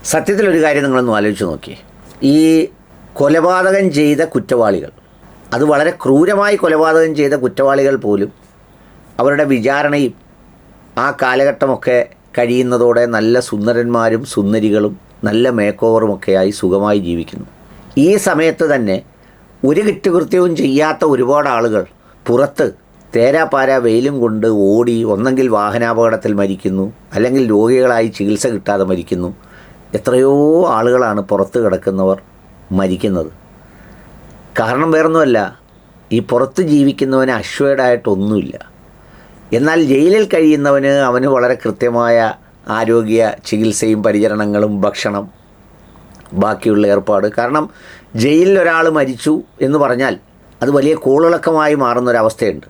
സത്യത്തിലൊരു കാര്യം നിങ്ങളൊന്ന് ആലോചിച്ച് നോക്കിയേ. ഈ കൊലപാതകം ചെയ്ത കുറ്റവാളികൾ, അത് വളരെ ക്രൂരമായി കൊലപാതകം ചെയ്ത കുറ്റവാളികൾ പോലും അവരുടെ വിചാരണയും ആ കാലഘട്ടമൊക്കെ കഴിയുന്നതോടെ നല്ല സുന്ദരന്മാരും സുന്ദരികളും നല്ല മേക്ക് ഓവറുമൊക്കെയായി സുഖമായി ജീവിക്കുന്നു. ഈ സമയത്ത് തന്നെ ഒരു കുറ്റകൃത്യവും ചെയ്യാത്ത ഒരുപാട് ആളുകൾ പുറത്ത് തേരാപ്പാര വെയിലും കൊണ്ട് ഓടി ഒന്നെങ്കിൽ വാഹനാപകടത്തിൽ മരിക്കുന്നു, അല്ലെങ്കിൽ രോഗികളായി ചികിത്സ കിട്ടാതെ മരിക്കുന്നു. എത്രയോ ആളുകളാണ് പുറത്ത് കിടക്കുന്നവർ മരിക്കുന്നത്. കാരണം വേറൊന്നുമല്ല, ഈ പുറത്ത് ജീവിക്കുന്നവന് അഷ്വേഡായിട്ടൊന്നുമില്ല. എന്നാൽ ജയിലിൽ കഴിയുന്നവന് അവന് വളരെ കൃത്യമായ ആരോഗ്യ ചികിത്സയും പരിചരണങ്ങളും ഭക്ഷണം ബാക്കിയുള്ള ഏർപ്പാട്. കാരണം ജയിലിൽ ഒരാൾ മരിച്ചു എന്ന് പറഞ്ഞാൽ അത് വലിയ കോളിളക്കമായി മാറുന്നൊരവസ്ഥയുണ്ട്.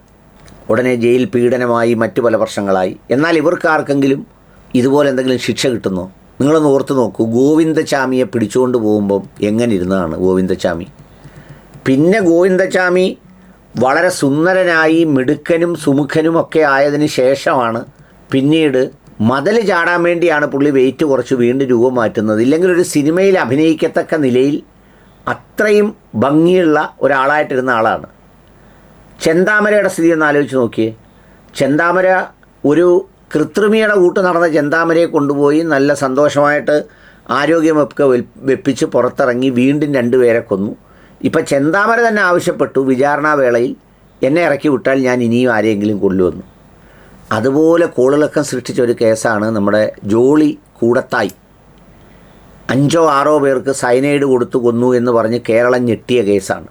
ഉടനെ ജയിൽ പീഡനമായി മറ്റു പല പ്രശ്നങ്ങളായി. എന്നാൽ ഇവർക്കാർക്കെങ്കിലും ഇതുപോലെ എന്തെങ്കിലും ശിക്ഷ കിട്ടുന്നോ? നിങ്ങളൊന്ന് ഓർത്ത് നോക്കൂ. ഗോവിന്ദചാമിയെ പിടിച്ചുകൊണ്ട് പോകുമ്പം എങ്ങനെ ഇരുന്നതാണ് ഗോവിന്ദചാമി. പിന്നെ ഗോവിന്ദചാമി വളരെ സുന്ദരനായി മിടുക്കനും സുമുഖനുമൊക്കെ ആയതിന് ശേഷമാണ് പിന്നീട് മതിൽ ചാടാൻ വേണ്ടിയാണ് പുള്ളി വെയിറ്റ് കുറച്ച് വീണ്ടും രൂപം മാറ്റുന്നത്. ഇല്ലെങ്കിൽ ഒരു സിനിമയിൽ അഭിനയിക്കത്തക്ക നിലയിൽ അത്രയും ഭംഗിയുള്ള ഒരാളായിട്ടിരുന്ന ആളാണ്. ചെന്താമരയുടെ സ്ഥിതി ഒന്ന് ആലോചിച്ച് നോക്കിയേ. ചെന്താമര ഒരു കൃത്രിമിയുടെ കൂട്ട് നടന്ന ചെന്താമരയെ കൊണ്ടുപോയി നല്ല സന്തോഷമായിട്ട് ആരോഗ്യമൊക്കെ വെപ്പിച്ച് പുറത്തിറങ്ങി വീണ്ടും രണ്ടുപേരെ കൊന്നു. ഇപ്പം ചെന്താമര തന്നെ ആവശ്യപ്പെട്ടു വിചാരണാ വേളയിൽ എന്നെ ഇറക്കി വിട്ടാൽ ഞാൻ ഇനിയും ആരെയെങ്കിലും കൊല്ലുമെന്ന്. അതുപോലെ കോളിളക്കം സൃഷ്ടിച്ച ഒരു കേസാണ് നമ്മുടെ ജോളി കൂടത്തായി. 5 or 6 പേർക്ക് സയനൈഡ് കൊടുത്തു കൊന്നു എന്ന് പറഞ്ഞ് കേരളം ഞെട്ടിയ കേസാണ്.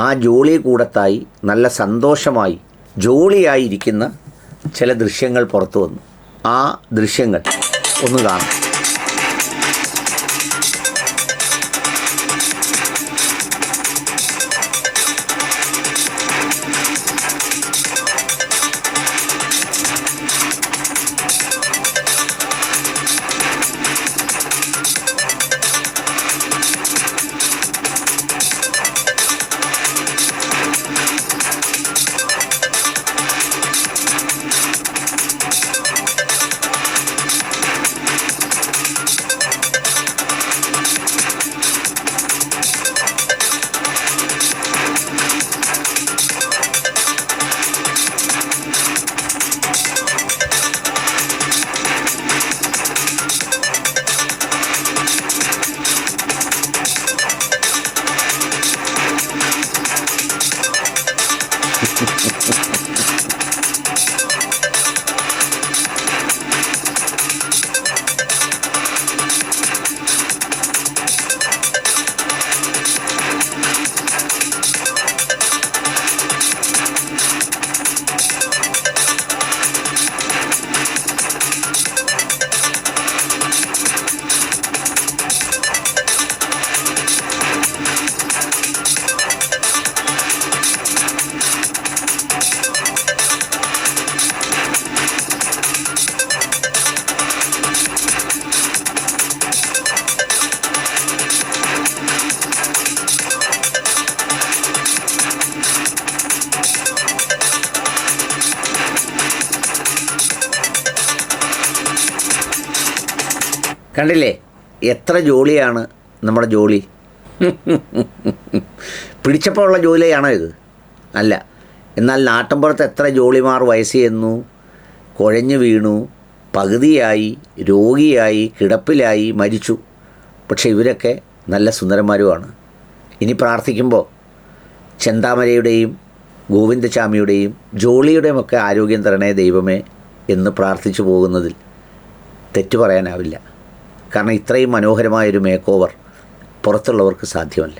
ആ ജോളി കൂടത്തായി നല്ല സന്തോഷമായി ജോളിയായിരിക്കുന്ന ചില ദൃശ്യങ്ങൾ പുറത്തു വന്നു. ആ ദൃശ്യങ്ങൾ ഒന്ന് കാണാം. കണ്ടില്ലേ എത്ര ജോളിയാണ് നമ്മുടെ ജോളി. പിടിച്ചപ്പോൾ ഉള്ള ജോലിയാണോ ഇത്? അല്ല. എന്നാൽ നാട്ടിൻപുറത്ത് എത്ര ജോളിമാർ വയസ്സ് ചെന്നു, കുഴഞ്ഞു വീണു, പകുതിയായി, രോഗിയായി, കിടപ്പിലായി, മരിച്ചു. പക്ഷെ ഇവരൊക്കെ നല്ല സുന്ദരന്മാരുമാണ്. ഇനി പ്രാർത്ഥിക്കുമ്പോൾ ചെന്താമരയുടെയും ഗോവിന്ദചാമിയുടെയും ജോളിയുടെയും ഒക്കെ ആരോഗ്യം തരണേ ദൈവമേ എന്ന് പ്രാർത്ഥിച്ചു പോകുന്നതിൽ തെറ്റു പറയാനാവില്ല. കാരണം ഇത്രയും മനോഹരമായൊരു മേക്ക് ഓവർ പുറത്തുള്ളവർക്ക് സാധ്യമല്ല.